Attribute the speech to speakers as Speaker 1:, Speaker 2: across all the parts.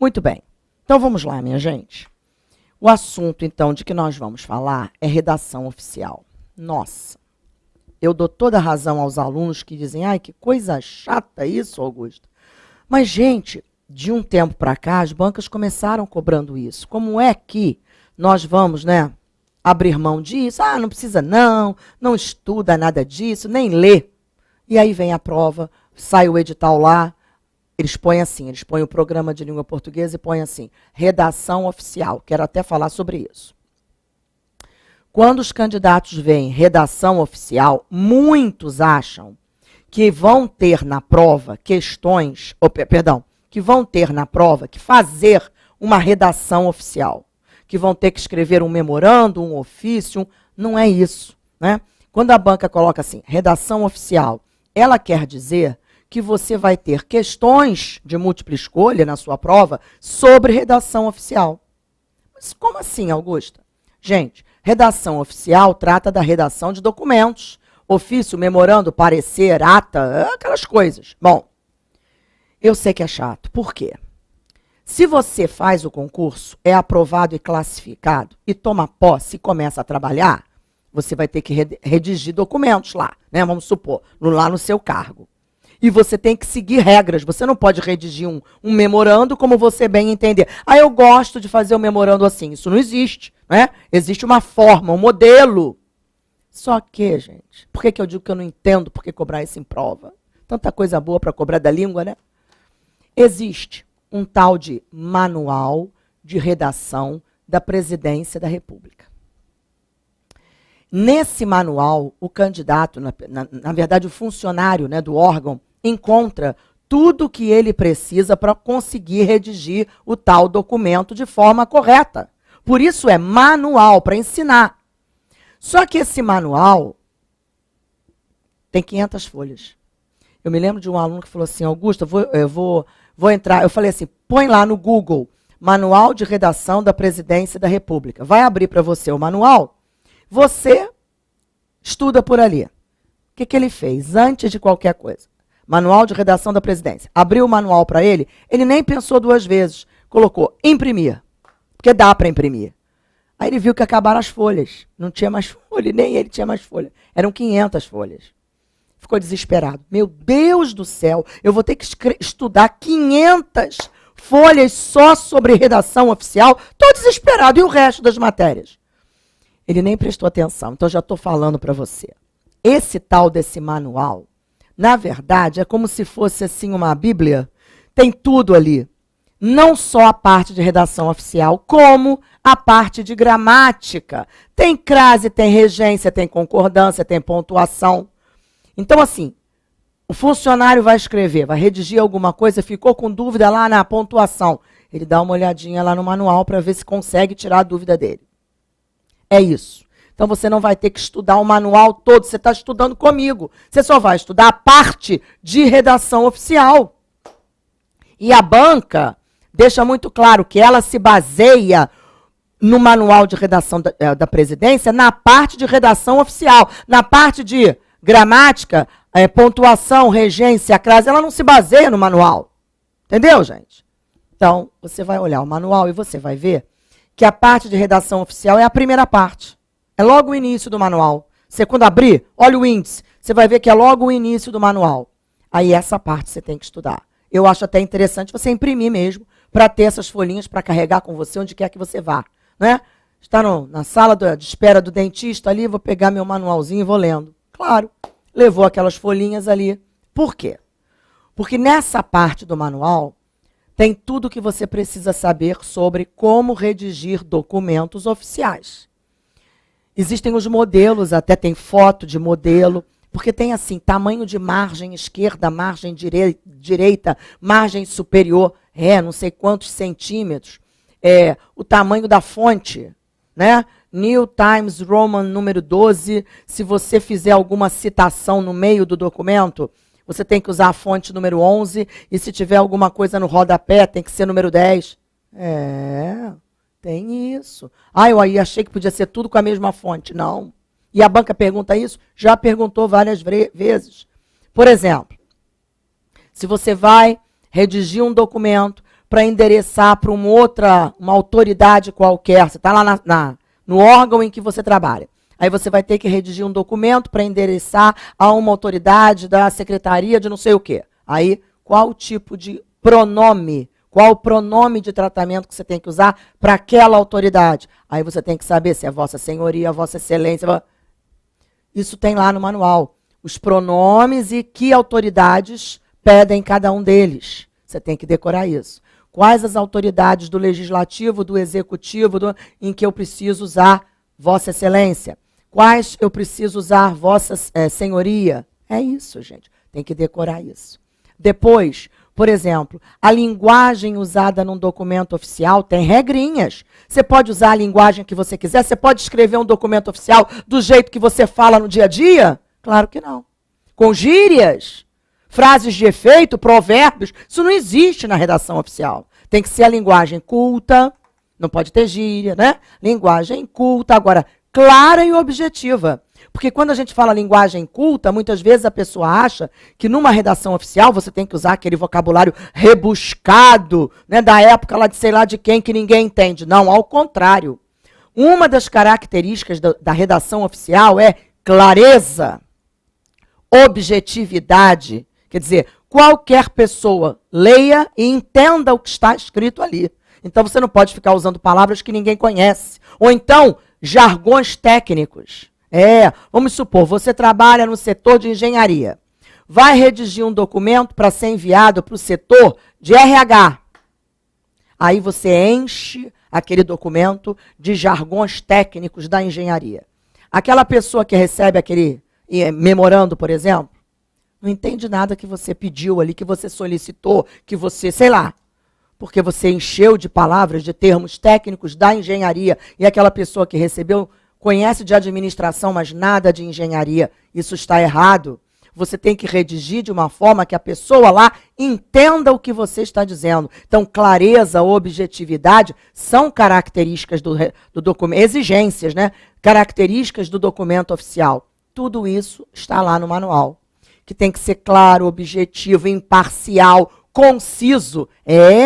Speaker 1: Muito bem. Então vamos lá, minha gente. O assunto, então, de que nós vamos falar é redação oficial. Nossa, eu dou toda a razão aos alunos que dizem, ai, que coisa chata isso, Augusto. Mas, gente, de um tempo para cá, as bancas começaram cobrando isso. Como é que nós vamos, né, abrir mão disso? Ah, não precisa não estuda nada disso, nem lê. E aí vem a prova, sai o edital lá, eles põem assim, eles põem o programa de língua portuguesa e põem assim, redação oficial. Quero até falar sobre isso. Quando os candidatos veem redação oficial, muitos acham que vão ter na prova questões, que vão ter na prova que fazer uma redação oficial, que vão ter que escrever um memorando, um ofício, não é isso, né? Quando a banca coloca assim, redação oficial, ela quer dizer que você vai ter questões de múltipla escolha na sua prova sobre redação oficial. Mas como assim, Augusta? Gente, redação oficial trata da redação de documentos, ofício, memorando, parecer, ata, aquelas coisas. Bom, eu sei que é chato. Por quê? Se você faz o concurso, é aprovado e classificado, e toma posse e começa a trabalhar, você vai ter que redigir documentos lá, né? Vamos supor, lá no seu cargo. E você tem que seguir regras. Você não pode redigir um memorando como você bem entender. Ah, eu gosto de fazer o memorando assim. Isso não existe, né? Existe uma forma, um modelo. Só que, gente, por que eu digo que eu não entendo por que cobrar isso em prova? Tanta coisa boa para cobrar da língua, né? Existe um tal de manual de redação da Presidência da República. Nesse manual, o candidato, na verdade o funcionário, né, do órgão, encontra tudo o que ele precisa para conseguir redigir o tal documento de forma correta. Por isso é manual, para ensinar. Só que esse manual tem 500 folhas. Eu me lembro de um aluno que falou assim, Augusto, eu vou entrar, eu falei assim, põe lá no Google, Manual de Redação da Presidência da República. Vai abrir para você o manual, você estuda por ali. O que ele fez antes de qualquer coisa? Manual de Redação da Presidência. Abriu o manual para ele nem pensou duas vezes. Colocou imprimir, porque dá para imprimir. Aí ele viu que acabaram as folhas. Não tinha mais folha, nem ele tinha mais folha. Eram 500 folhas. Ficou desesperado. Meu Deus do céu, eu vou ter que estudar 500 folhas só sobre redação oficial? Estou desesperado. E o resto das matérias? Ele nem prestou atenção. Então já estou falando para você. Esse tal desse manual, na verdade, é como se fosse assim uma Bíblia. Tem tudo ali. Não só a parte de redação oficial, como a parte de gramática. Tem crase, tem regência, tem concordância, tem pontuação. Então, assim, o funcionário vai escrever, vai redigir alguma coisa, ficou com dúvida lá na pontuação. Ele dá uma olhadinha lá no manual para ver se consegue tirar a dúvida dele. É isso. Então, você não vai ter que estudar o manual todo, você está estudando comigo. Você só vai estudar a parte de redação oficial. E a banca deixa muito claro que ela se baseia no manual de redação da presidência na parte de redação oficial. Na parte de gramática, pontuação, regência, crase, ela não se baseia no manual. Entendeu, gente? Então, você vai olhar o manual e você vai ver que a parte de redação oficial é a primeira parte. É logo o início do manual. Você, quando abrir, olha o índice. Você vai ver que é logo o início do manual. Aí essa parte você tem que estudar. Eu acho até interessante você imprimir mesmo, para ter essas folhinhas para carregar com você onde quer que você vá. Né? Está na sala de espera do dentista ali, vou pegar meu manualzinho e vou lendo. Claro, levou aquelas folhinhas ali. Por quê? Porque nessa parte do manual tem tudo o que você precisa saber sobre como redigir documentos oficiais. Existem os modelos, até tem foto de modelo, porque tem assim, tamanho de margem esquerda, margem direita, margem superior, não sei quantos centímetros, o tamanho da fonte, né? New Times Roman número 12, se você fizer alguma citação no meio do documento, você tem que usar a fonte número 11, e se tiver alguma coisa no rodapé, tem que ser número 10. Tem isso. Eu aí achei que podia ser tudo com a mesma fonte. Não. E a banca pergunta isso? Já perguntou várias vezes. Por exemplo, se você vai redigir um documento para endereçar para uma autoridade qualquer. Você está lá no órgão em que você trabalha. Aí você vai ter que redigir um documento para endereçar a uma autoridade da secretaria de não sei o quê. Aí, qual tipo de pronome? Qual o pronome de tratamento que você tem que usar para aquela autoridade? Aí você tem que saber se é Vossa Senhoria, Vossa Excelência. Isso tem lá no manual. Os pronomes e que autoridades pedem cada um deles. Você tem que decorar isso. Quais as autoridades do Legislativo, do Executivo, em que eu preciso usar Vossa Excelência? Quais eu preciso usar Vossa Senhoria? É isso, gente. Tem que decorar isso. Depois, por exemplo, a linguagem usada num documento oficial tem regrinhas. Você pode usar a linguagem que você quiser? Você pode escrever um documento oficial do jeito que você fala no dia a dia? Claro que não. Com gírias, frases de efeito, provérbios, isso não existe na redação oficial. Tem que ser a linguagem culta, não pode ter gíria, né? Linguagem culta, agora, clara e objetiva. Porque quando a gente fala linguagem culta, muitas vezes a pessoa acha que numa redação oficial você tem que usar aquele vocabulário rebuscado, né, da época lá de sei lá de quem que ninguém entende. Não, ao contrário. Uma das características da redação oficial é clareza, objetividade. Quer dizer, qualquer pessoa leia e entenda o que está escrito ali. Então você não pode ficar usando palavras que ninguém conhece. Ou então, jargões técnicos. Vamos supor, você trabalha no setor de engenharia. Vai redigir um documento para ser enviado para o setor de RH. Aí você enche aquele documento de jargões técnicos da engenharia. Aquela pessoa que recebe aquele memorando, por exemplo, não entende nada que você pediu ali, que você solicitou, que você, sei lá, porque você encheu de palavras, de termos técnicos da engenharia, e aquela pessoa que recebeu conhece de administração, mas nada de engenharia. Isso está errado. Você tem que redigir de uma forma que a pessoa lá entenda o que você está dizendo. Então, clareza, objetividade são características do documento, exigências, né? Características do documento oficial. Tudo isso está lá no manual. Que tem que ser claro, objetivo, imparcial, conciso.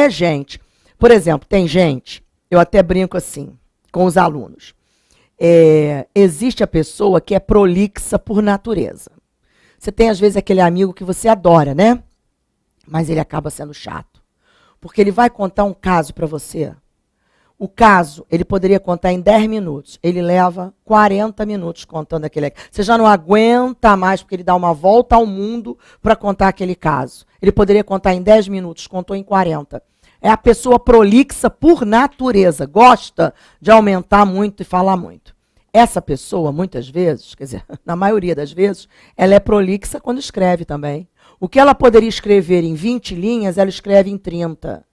Speaker 1: Gente. Por exemplo, tem gente, eu até brinco assim com os alunos. Existe a pessoa que é prolixa por natureza. Você tem, às vezes, aquele amigo que você adora, né? Mas ele acaba sendo chato. Porque ele vai contar um caso para você. O caso, ele poderia contar em 10 minutos. Ele leva 40 minutos contando aquele caso. Você já não aguenta mais, porque ele dá uma volta ao mundo para contar aquele caso. Ele poderia contar em 10 minutos, contou em 40. É a pessoa prolixa por natureza. Gosta de aumentar muito e falar muito. Essa pessoa, muitas vezes, quer dizer, na maioria das vezes, ela é prolixa quando escreve também. O que ela poderia escrever em 20 linhas, ela escreve em 30.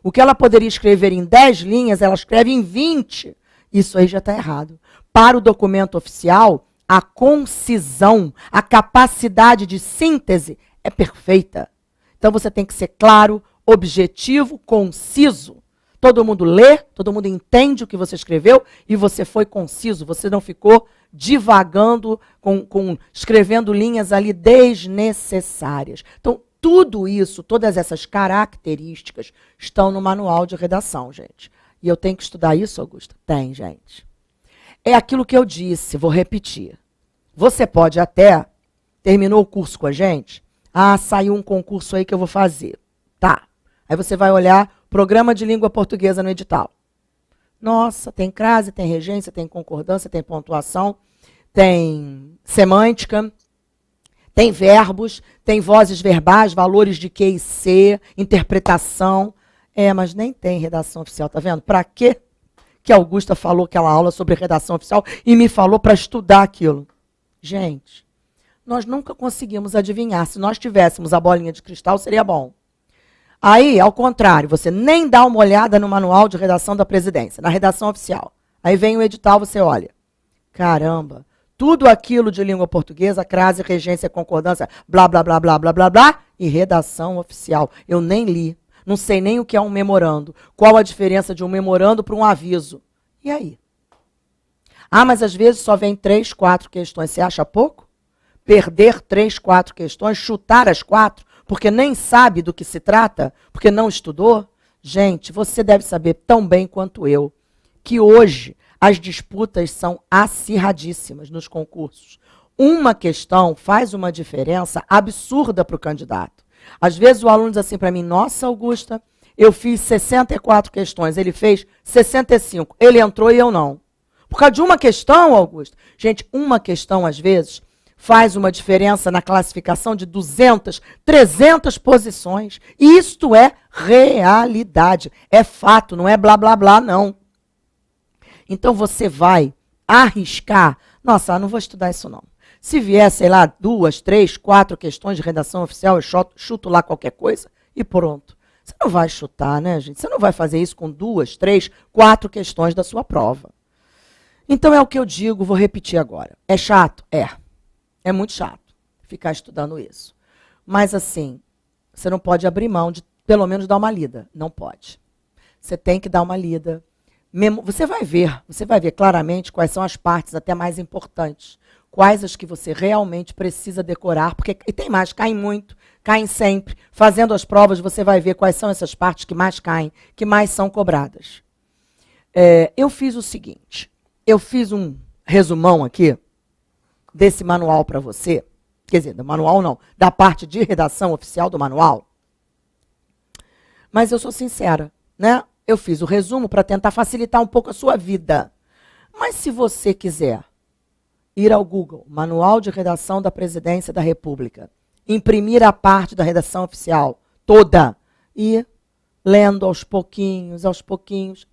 Speaker 1: O que ela poderia escrever em 10 linhas, ela escreve em 20. Isso aí já está errado. Para o documento oficial, a concisão, a capacidade de síntese é perfeita. Então você tem que ser claro, objetivo, conciso. Todo mundo lê, todo mundo entende o que você escreveu e você foi conciso. Você não ficou divagando, escrevendo linhas ali desnecessárias. Então, tudo isso, todas essas características estão no manual de redação, gente. E eu tenho que estudar isso, Augusta? Tem, gente. É aquilo que eu disse, vou repetir. Você pode até, terminou o curso com a gente, saiu um concurso aí que eu vou fazer. Tá. Aí você vai olhar Programa de Língua Portuguesa no edital. Nossa, tem crase, tem regência, tem concordância, tem pontuação, tem semântica, tem verbos, tem vozes verbais, valores de Q e C, interpretação. Mas nem tem redação oficial, tá vendo? Para quê que a Augusta falou aquela aula sobre redação oficial e me falou para estudar aquilo? Gente, nós nunca conseguimos adivinhar. Se nós tivéssemos a bolinha de cristal, seria bom. Aí, ao contrário, você nem dá uma olhada no manual de redação da presidência, na redação oficial. Aí vem o edital, você olha. Caramba, tudo aquilo de língua portuguesa, crase, regência, concordância, blá, blá, blá, blá, blá, blá, blá, e redação oficial. Eu nem li, não sei nem o que é um memorando. Qual a diferença de um memorando para um aviso? E aí? Mas às vezes só vem 3, 4 questões. Você acha pouco? Perder 3, 4 questões, chutar as 4, porque nem sabe do que se trata, porque não estudou? Gente, você deve saber tão bem quanto eu que hoje as disputas são acirradíssimas nos concursos. Uma questão faz uma diferença absurda para o candidato. Às vezes o aluno diz assim para mim, nossa, Augusta, eu fiz 64 questões, ele fez 65, ele entrou e eu não. Por causa de uma questão, Augusta. Gente, uma questão, às vezes, faz uma diferença na classificação de 200, 300 posições. E isto é realidade, é fato, não é blá, blá, blá, não. Então, você vai arriscar, nossa, não vou estudar isso, não. Se vier, sei lá, 2, 3, 4 questões de redação oficial, eu chuto lá qualquer coisa e pronto. Você não vai chutar, né, gente? Você não vai fazer isso com 2, 3, 4 questões da sua prova. Então é o que eu digo, vou repetir agora. É chato? É. É muito chato ficar estudando isso. Mas assim, você não pode abrir mão de pelo menos dar uma lida. Não pode. Você tem que dar uma lida. Você vai ver claramente quais são as partes até mais importantes. Quais as que você realmente precisa decorar, porque e tem mais, caem muito, caem sempre. Fazendo as provas, você vai ver quais são essas partes que mais caem, que mais são cobradas. Eu fiz o seguinte, eu fiz um resumão aqui desse manual para você, quer dizer, do manual não, da parte de redação oficial do manual. Mas eu sou sincera, né? Eu fiz o resumo para tentar facilitar um pouco a sua vida. Mas se você quiser ir ao Google, Manual de Redação da Presidência da República, imprimir a parte da redação oficial toda e lendo aos pouquinhos,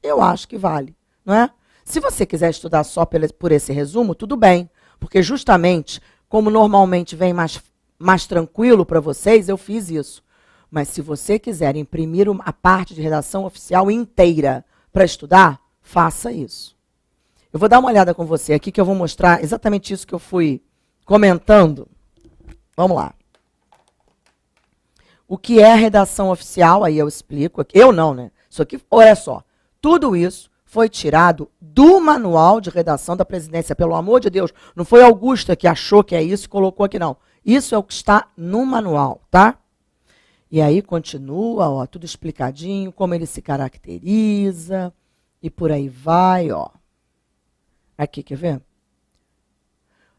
Speaker 1: eu acho que vale, não é? Se você quiser estudar só por esse resumo, tudo bem, porque justamente, como normalmente vem mais tranquilo para vocês, eu fiz isso. Mas se você quiser imprimir a parte de redação oficial inteira para estudar, faça isso. Eu vou dar uma olhada com você aqui, que eu vou mostrar exatamente isso que eu fui comentando. Vamos lá. O que é redação oficial, aí eu explico. Eu não, né? Isso aqui, olha só, tudo isso foi tirado do manual de redação da presidência, pelo amor de Deus. Não foi Augusta que achou que é isso e colocou aqui, não. Isso é o que está no manual, tá? E aí continua, ó, tudo explicadinho, como ele se caracteriza, e por aí vai, ó. Aqui, quer ver?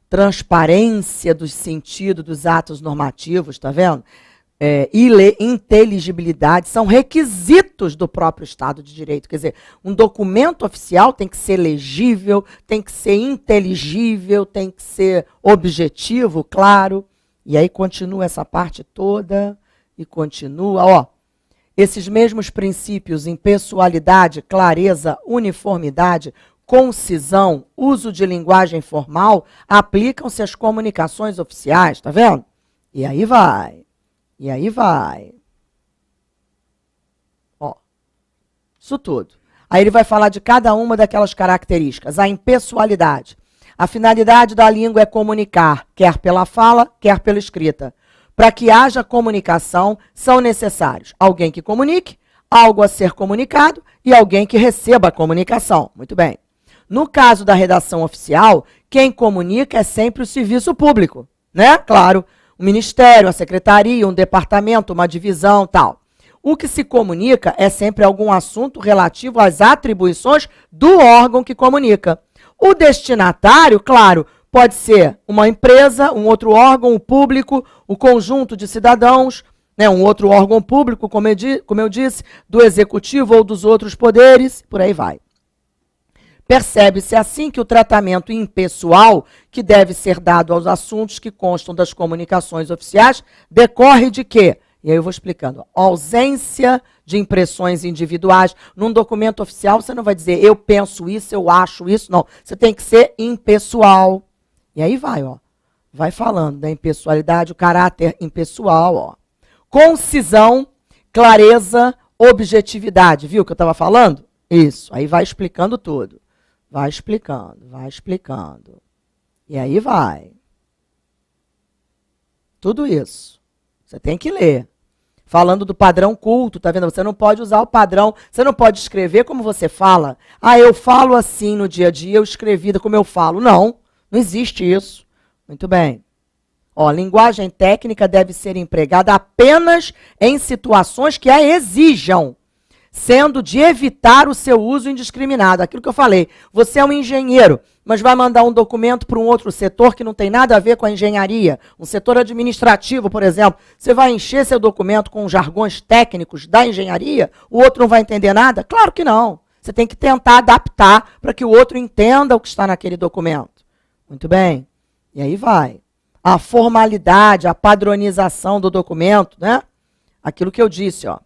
Speaker 1: Transparência do sentido dos atos normativos, tá vendo? Inteligibilidade, são requisitos do próprio Estado de Direito. Quer dizer, um documento oficial tem que ser legível, tem que ser inteligível, tem que ser objetivo, claro. E aí continua essa parte toda, e continua, ó. Esses mesmos princípios, impessoalidade, clareza, uniformidade, concisão, uso de linguagem formal, aplicam-se às comunicações oficiais, tá vendo? E aí vai. E aí vai. Ó, isso tudo. Aí ele vai falar de cada uma daquelas características. A impessoalidade. A finalidade da língua é comunicar, quer pela fala, quer pela escrita. Para que haja comunicação, são necessários alguém que comunique, algo a ser comunicado e alguém que receba a comunicação. Muito bem. No caso da redação oficial, quem comunica é sempre o serviço público, né? Claro. Um ministério, uma secretaria, um departamento, uma divisão, tal. O que se comunica é sempre algum assunto relativo às atribuições do órgão que comunica. O destinatário, claro, pode ser uma empresa, um outro órgão, o público, o conjunto de cidadãos, né, um outro órgão público, como eu disse, do executivo ou dos outros poderes, por aí vai. Percebe-se assim que o tratamento impessoal que deve ser dado aos assuntos que constam das comunicações oficiais decorre de quê? E aí eu vou explicando. Ausência de impressões individuais. Num documento oficial você não vai dizer eu penso isso, eu acho isso, não. Você tem que ser impessoal. E aí vai, ó. Vai falando da impessoalidade, o caráter impessoal, ó. Concisão, clareza, objetividade. Viu o que eu estava falando? Isso. Aí vai explicando tudo. Vai explicando, vai explicando. E aí vai. Tudo isso. Você tem que ler. Falando do padrão culto, tá vendo? Você não pode usar o padrão, você não pode escrever como você fala. Ah, eu falo assim no dia a dia, eu escrevi como eu falo. Não, não existe isso. Muito bem. Ó, linguagem técnica deve ser empregada apenas em situações que a exijam. sendo de evitar o seu uso indiscriminado. Aquilo que eu falei, você é um engenheiro, mas vai mandar um documento para um outro setor que não tem nada a ver com a engenharia, um setor administrativo, por exemplo. Você vai encher seu documento com jargões técnicos da engenharia, o outro não vai entender nada? Claro que não. Você tem que tentar adaptar para que o outro entenda o que está naquele documento. Muito bem. E aí vai. A formalidade, a padronização do documento, né? Aquilo que eu disse, ó.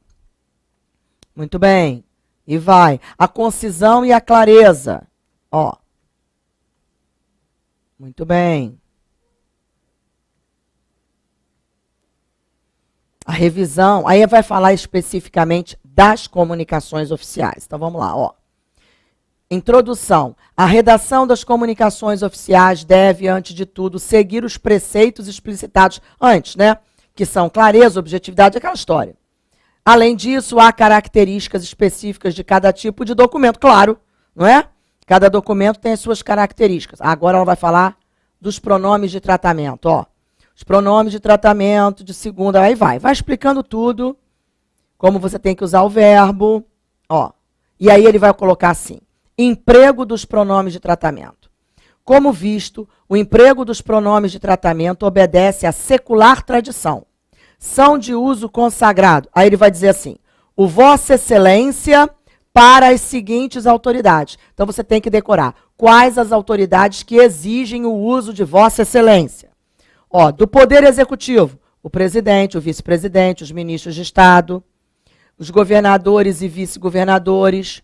Speaker 1: Muito bem. E vai. A concisão e a clareza. Ó. Muito bem. A revisão. Aí vai falar especificamente das comunicações oficiais. Então vamos lá, ó. Introdução. A redação das comunicações oficiais deve, antes de tudo, seguir os preceitos explicitados antes, né? Que são clareza, objetividade, aquela história. Além disso, há características específicas de cada tipo de documento, claro, não é? Cada documento tem as suas características. Agora ela vai falar dos pronomes de tratamento, ó. Os pronomes de tratamento, de segunda, aí vai explicando tudo, como você tem que usar o verbo, ó. E aí ele vai colocar assim, emprego dos pronomes de tratamento. Como visto, o emprego dos pronomes de tratamento obedece à secular tradição. São de uso consagrado. Aí ele vai dizer assim, o Vossa Excelência para as seguintes autoridades. Então você tem que decorar quais as autoridades que exigem o uso de Vossa Excelência. Ó, do Poder Executivo, o presidente, o vice-presidente, os ministros de Estado, os governadores e vice-governadores,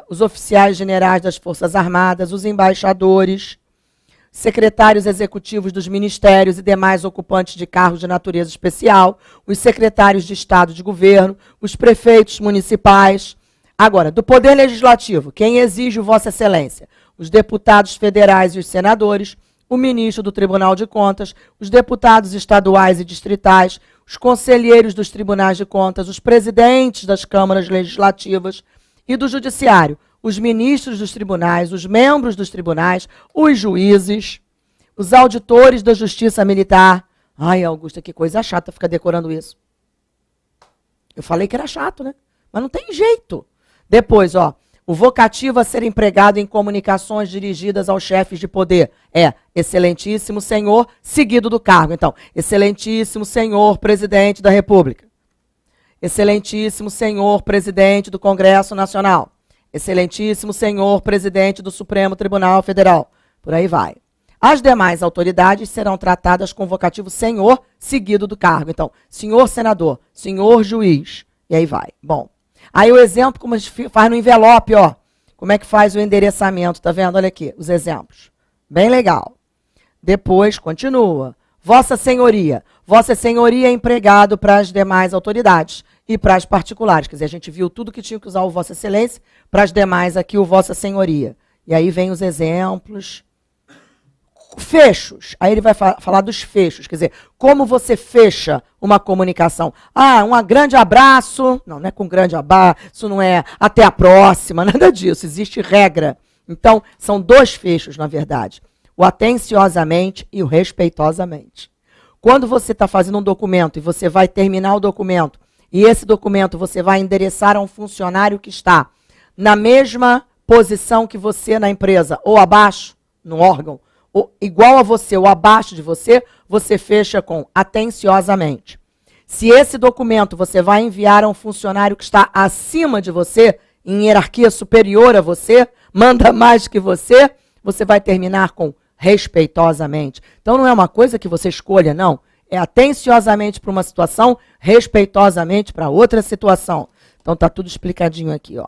Speaker 1: os oficiais generais das Forças Armadas, os embaixadores, secretários executivos dos ministérios e demais ocupantes de cargos de natureza especial, os secretários de Estado de Governo, os prefeitos municipais. Agora, do Poder Legislativo, quem exige o Vossa Excelência? Os deputados federais e os senadores, o ministro do Tribunal de Contas, os deputados estaduais e distritais, os conselheiros dos tribunais de contas, os presidentes das câmaras legislativas e do Judiciário, os ministros dos tribunais, os membros dos tribunais, os juízes, os auditores da Justiça Militar. Ai, Augusta, que coisa chata ficar decorando isso. Eu falei que era chato, né? Mas não tem jeito. Depois, ó, o vocativo a ser empregado em comunicações dirigidas aos chefes de poder é Excelentíssimo Senhor, seguido do cargo. Então, Excelentíssimo Senhor, Presidente da República. Excelentíssimo Senhor, Presidente do Congresso Nacional. Excelentíssimo Senhor, Presidente do Supremo Tribunal Federal. Por aí vai. As demais autoridades serão tratadas com o vocativo senhor, seguido do cargo. Então, senhor senador, senhor juiz, e aí vai. Bom, aí o exemplo, como a gente faz no envelope, ó. Como é que faz o endereçamento, tá vendo? Olha aqui, os exemplos. Bem legal. Depois, continua. Vossa Senhoria. Vossa Senhoria é empregado para as demais autoridades e para as particulares. Quer dizer, a gente viu tudo que tinha que usar o Vossa Excelência, para as demais aqui o Vossa Senhoria. E aí vem os exemplos. Fechos. Aí ele vai falar dos fechos. Quer dizer, como você fecha uma comunicação. Ah, um grande abraço. Não, não é com grande abraço, isso não é até a próxima, nada disso. Existe regra. Então, são dois fechos, na verdade. O atenciosamente e o respeitosamente. Quando você está fazendo um documento e você vai terminar o documento, e esse documento você vai endereçar a um funcionário que está na mesma posição que você na empresa, ou abaixo, no órgão, ou igual a você ou abaixo de você, você fecha com atenciosamente. Se esse documento você vai enviar a um funcionário que está acima de você, em hierarquia superior a você, manda mais que você, você vai terminar com respeitosamente. Então não é uma coisa que você escolha, não. É atenciosamente para uma situação, respeitosamente para outra situação. Então tá tudo explicadinho aqui, ó.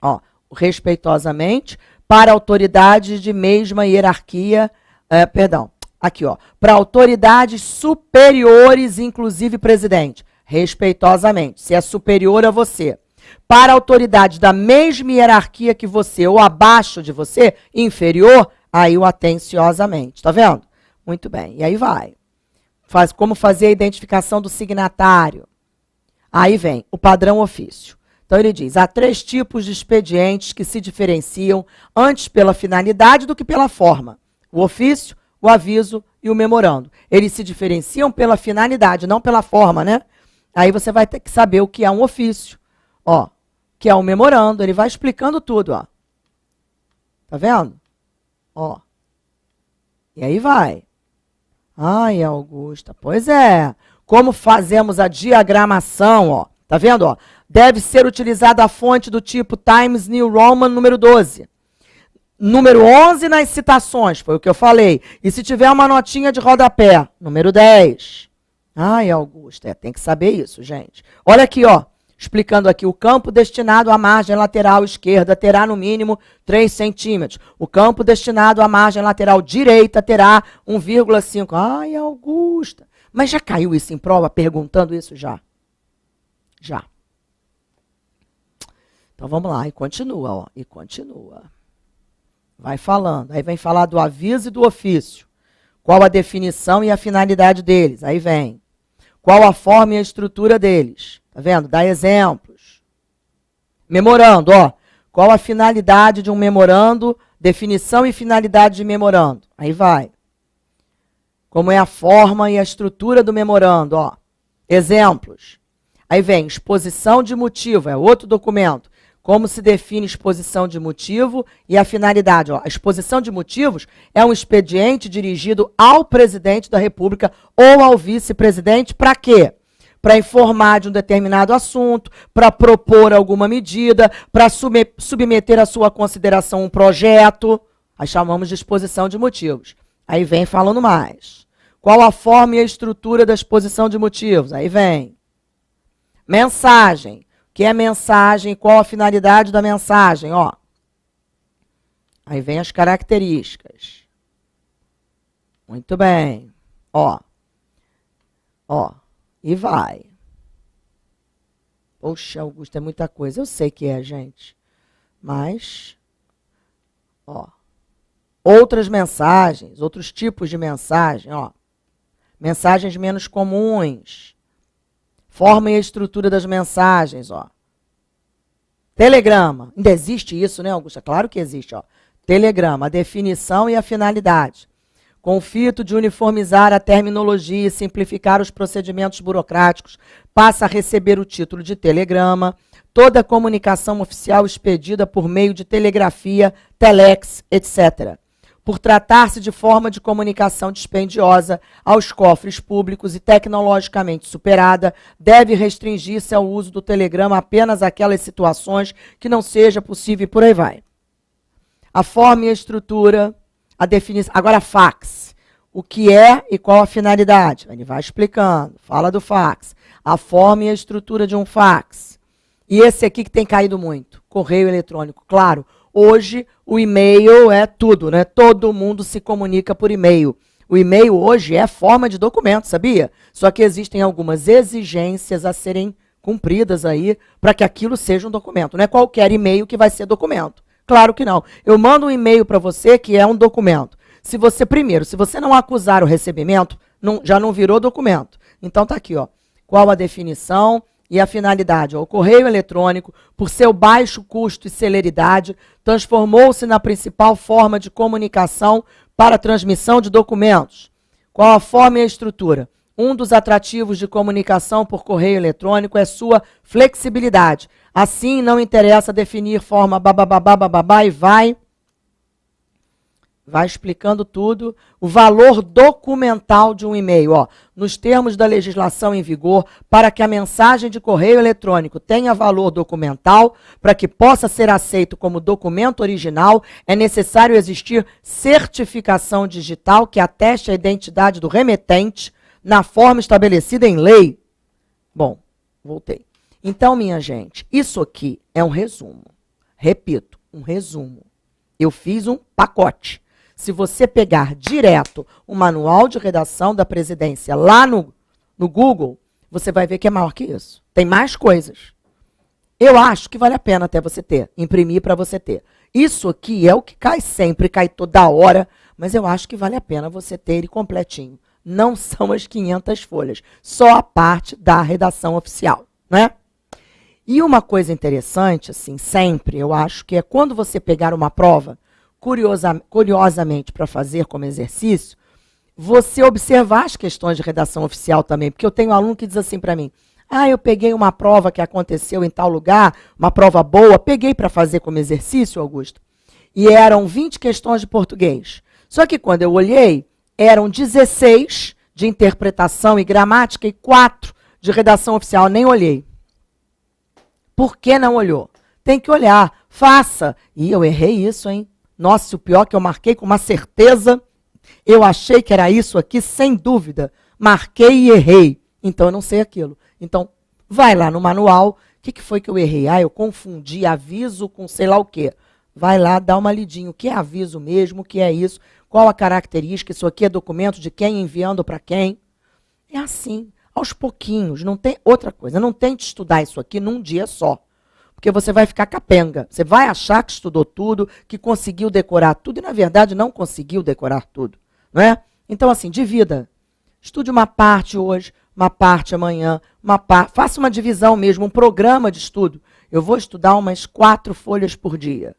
Speaker 1: Ó, respeitosamente para autoridades de mesma hierarquia, aqui, ó, para autoridades superiores, inclusive presidente, respeitosamente, se é superior a você. Para autoridades da mesma hierarquia que você ou abaixo de você, inferior, aí o atenciosamente, tá vendo? Muito bem, e aí vai. Como fazer a identificação do signatário. Aí vem o padrão ofício. Então ele diz, há 3 tipos de expedientes que se diferenciam antes pela finalidade do que pela forma. O ofício, o aviso e o memorando. Eles se diferenciam pela finalidade, não pela forma, né? Aí você vai ter que saber o que é um ofício, ó, que é um memorando, ele vai explicando tudo, ó. Tá vendo? Ó. E aí vai. Ai, Augusta, pois é. Como fazemos a diagramação, ó. Tá vendo, ó? Deve ser utilizada a fonte do tipo Times New Roman número 12. Número 11 nas citações, foi o que eu falei. E se tiver uma notinha de rodapé, número 10. Ai, Augusta, tem que saber isso, gente. Olha aqui, ó. Explicando aqui, o campo destinado à margem lateral esquerda terá no mínimo 3 centímetros. O campo destinado à margem lateral direita terá 1,5. Ai, Augusta. Mas já caiu isso em prova perguntando isso já? Já. Então vamos lá, e continua, ó. E continua. Vai falando. Aí vem falar do aviso e do ofício. Qual a definição e a finalidade deles? Aí vem. Qual a forma e a estrutura deles? Tá vendo? Dá exemplos. Memorando, ó. Qual a finalidade de um memorando? Definição e finalidade de memorando. Aí vai. Como é a forma e a estrutura do memorando, ó. Exemplos. Aí vem exposição de motivo, é outro documento. Como se define exposição de motivo e a finalidade. Ó. A exposição de motivos é um expediente dirigido ao presidente da República ou ao vice-presidente para quê? Para informar de um determinado assunto, para propor alguma medida, para submeter à sua consideração um projeto. Aí chamamos de exposição de motivos. Aí vem falando mais. Qual a forma e a estrutura da exposição de motivos? Aí vem. Mensagem. O que é mensagem? Qual a finalidade da mensagem? Ó. Aí vem as características. Muito bem. Ó. Ó. E vai. Poxa, Augusto, é muita coisa. Eu sei que é, gente. Mas, ó. Outras mensagens, outros tipos de mensagem, ó. Mensagens menos comuns. Forma e a estrutura das mensagens, ó. Telegrama. Ainda existe isso, né, Augusta? Claro que existe, ó. Telegrama, a definição e a finalidade. Com o fito de uniformizar a terminologia e simplificar os procedimentos burocráticos, passa a receber o título de telegrama. Toda comunicação oficial expedida por meio de telegrafia, telex, etc. Por tratar-se de forma de comunicação dispendiosa aos cofres públicos e tecnologicamente superada, deve restringir-se ao uso do telegrama apenas àquelas situações que não seja possível, e por aí vai. A forma e a estrutura, a definição. Agora, fax. O que é e qual a finalidade? Ele vai explicando, fala do fax. A forma e a estrutura de um fax. E esse aqui que tem caído muito, correio eletrônico. Claro, hoje o e-mail é tudo, né? Todo mundo se comunica por e-mail. O e-mail hoje é forma de documento, sabia? Só que existem algumas exigências a serem cumpridas aí para que aquilo seja um documento. Não é qualquer e-mail que vai ser documento. Claro que não. Eu mando um e-mail para você que é um documento. Se você não acusar o recebimento, já não virou documento. Então tá aqui, ó. Qual a definição e a finalidade? O correio eletrônico, por seu baixo custo e celeridade, transformou-se na principal forma de comunicação para a transmissão de documentos. Qual a forma e a estrutura? Um dos atrativos de comunicação por correio eletrônico é sua flexibilidade. Assim, não interessa definir forma bababá e vai explicando tudo. O valor documental de um e-mail, ó, nos termos da legislação em vigor, para que a mensagem de correio eletrônico tenha valor documental, para que possa ser aceito como documento original, é necessário existir certificação digital que ateste a identidade do remetente na forma estabelecida em lei. Bom, voltei. Então, minha gente, isso aqui é um resumo. Repito, um resumo. Eu fiz um pacote. Se você pegar direto o manual de redação da presidência lá no Google, você vai ver que é maior que isso. Tem mais coisas. Eu acho que vale a pena até você ter, imprimir para você ter. Isso aqui é o que cai sempre, cai toda hora, mas eu acho que vale a pena você ter ele completinho. Não são as 500 folhas, só a parte da redação oficial, né? E uma coisa interessante, assim, sempre, eu acho que é quando você pegar uma prova, curiosamente para fazer como exercício, você observar as questões de redação oficial também, porque eu tenho um aluno que diz assim para mim, Ah, eu peguei uma prova que aconteceu em tal lugar, uma prova boa, peguei para fazer como exercício, Augusto, e eram 20 questões de português. Só que quando eu olhei, eram 16 de interpretação e gramática e 4 de redação oficial. Nem olhei. Por que não olhou? Tem que olhar. Faça. E eu errei isso, hein? Nossa, o pior é que eu marquei com uma certeza. Eu achei que era isso aqui, sem dúvida. Marquei e errei. Então eu não sei aquilo. Então, vai lá no manual. O que foi que eu errei? Ah, eu confundi aviso com sei lá o quê. Vai lá, dá uma lidinha. O que é aviso mesmo? O que é isso? Qual a característica? Isso aqui é documento de quem enviando para quem? É assim, aos pouquinhos. Não tem outra coisa. Não tente estudar isso aqui num dia só. Porque você vai ficar capenga. Você vai achar que estudou tudo, que conseguiu decorar tudo. E, na verdade, não conseguiu decorar tudo. Não é? Então, assim, divida. Estude uma parte hoje, uma parte amanhã, faça uma divisão mesmo, um programa de estudo. Eu vou estudar umas 4 folhas por dia.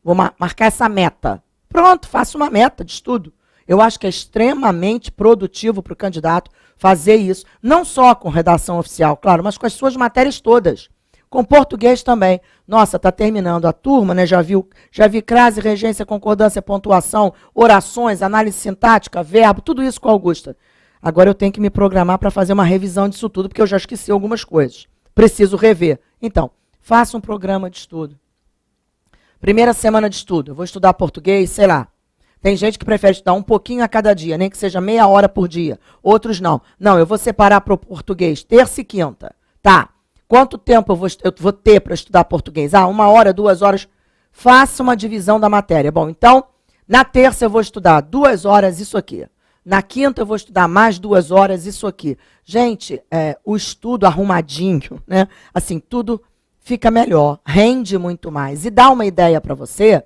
Speaker 1: Vou marcar essa meta. Pronto, faça uma meta de estudo. Eu acho que é extremamente produtivo para o candidato fazer isso. Não só com redação oficial, claro, mas com as suas matérias todas. Com português também. Nossa, está terminando a turma, né? Já vi crase, regência, concordância, pontuação, orações, análise sintática, verbo, tudo isso com a Augusta. Agora eu tenho que me programar para fazer uma revisão disso tudo, porque eu já esqueci algumas coisas. Preciso rever. Então, faça um programa de estudo. Primeira semana de estudo, eu vou estudar português, sei lá. Tem gente que prefere estudar um pouquinho a cada dia, nem que seja meia hora por dia. Outros não. Não, eu vou separar para o português terça e quinta. Tá. Quanto tempo eu vou ter para estudar português? Ah, 1 hora, 2 horas. Faça uma divisão da matéria. Bom, então, na terça eu vou estudar 2 horas isso aqui. Na quinta eu vou estudar mais 2 horas isso aqui. Gente, o estudo arrumadinho, né? Assim, tudo fica melhor, rende muito mais. E dá uma ideia para você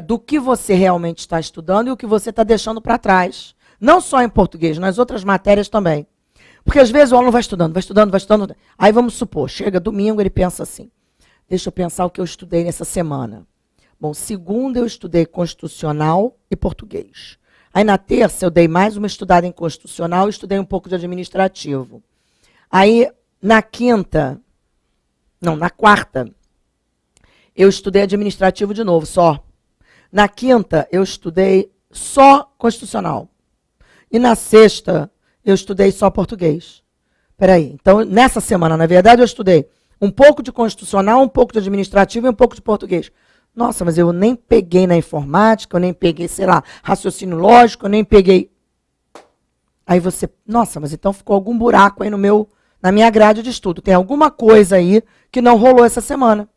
Speaker 1: do que você realmente está estudando e o que você está deixando para trás. Não só em português, nas outras matérias também. Porque às vezes o aluno vai estudando. Aí vamos supor, chega domingo, ele pensa assim, deixa eu pensar o que eu estudei nessa semana. Bom, segunda eu estudei constitucional e português. Aí na terça eu dei mais uma estudada em constitucional e estudei um pouco de administrativo. Aí na quarta, eu estudei administrativo de novo, só. Na quinta, eu estudei só constitucional. E na sexta, eu estudei só português. Peraí, então nessa semana, na verdade, eu estudei um pouco de constitucional, um pouco de administrativo e um pouco de português. Nossa, mas eu nem peguei na informática, eu nem peguei, sei lá, raciocínio lógico, eu nem peguei. Aí você, nossa, mas então ficou algum buraco aí na minha grade de estudo. Tem alguma coisa aí que não rolou essa semana.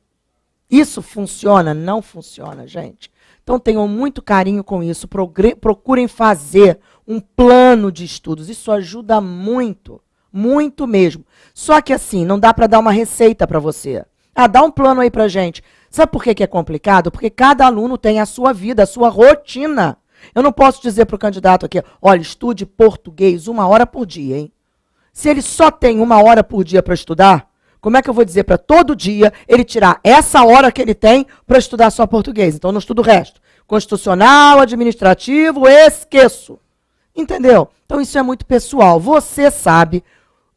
Speaker 1: Isso funciona? Não funciona, gente. Então tenham muito carinho com isso. Procurem fazer um plano de estudos. Isso ajuda muito, muito mesmo. Só que assim, não dá para dar uma receita para você. Ah, dá um plano aí pra gente. Sabe por que é complicado? Porque cada aluno tem a sua vida, a sua rotina. Eu não posso dizer para o candidato aqui, olha, estude português 1 hora por dia, hein? Se ele só tem 1 hora por dia para estudar, como é que eu vou dizer para todo dia ele tirar essa hora que ele tem para estudar só português? Então eu não estudo o resto. Constitucional, administrativo, esqueço. Entendeu? Então isso é muito pessoal. Você sabe.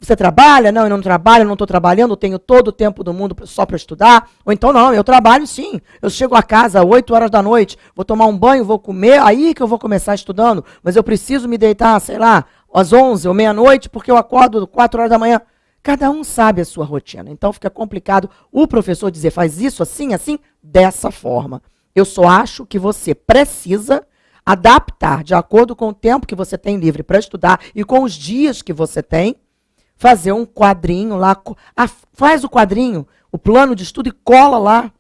Speaker 1: Você trabalha? Não, eu não trabalho, eu não estou trabalhando, eu tenho todo o tempo do mundo só para estudar. Ou então, não, eu trabalho sim. Eu chego a casa às 8 horas da noite, vou tomar um banho, vou comer, aí que eu vou começar estudando. Mas eu preciso me deitar, sei lá, às 11 ou meia-noite, porque eu acordo 4 horas da manhã. Cada um sabe a sua rotina. Então fica complicado o professor dizer, faz isso assim, assim, dessa forma. Eu só acho que você precisa adaptar, de acordo com o tempo que você tem livre para estudar e com os dias que você tem, fazer um quadrinho lá, faz o quadrinho, o plano de estudo e cola lá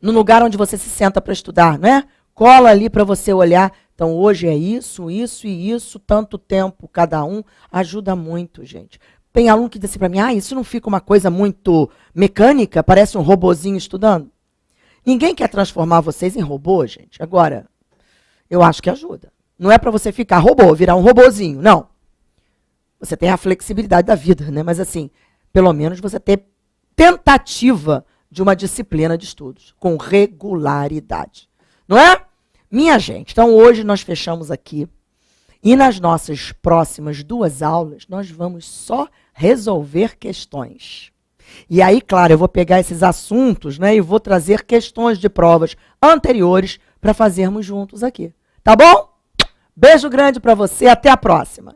Speaker 1: no lugar onde você se senta para estudar, né? Cola ali para você olhar. Então, hoje é isso, isso e isso, tanto tempo cada um, ajuda muito, gente. Tem aluno que diz assim para mim, isso não fica uma coisa muito mecânica, parece um robozinho estudando? Ninguém quer transformar vocês em robô, gente. Agora, eu acho que ajuda. Não é para você ficar robô, virar um robozinho, não. Você tem a flexibilidade da vida, né? Mas assim, pelo menos você ter tentativa de uma disciplina de estudos, com regularidade. Não é? Minha gente, então hoje nós fechamos aqui. E nas nossas próximas 2 aulas, nós vamos só resolver questões. E aí, claro, eu vou pegar esses assuntos, né, e vou trazer questões de provas anteriores para fazermos juntos aqui. Tá bom? Beijo grande para você, até a próxima.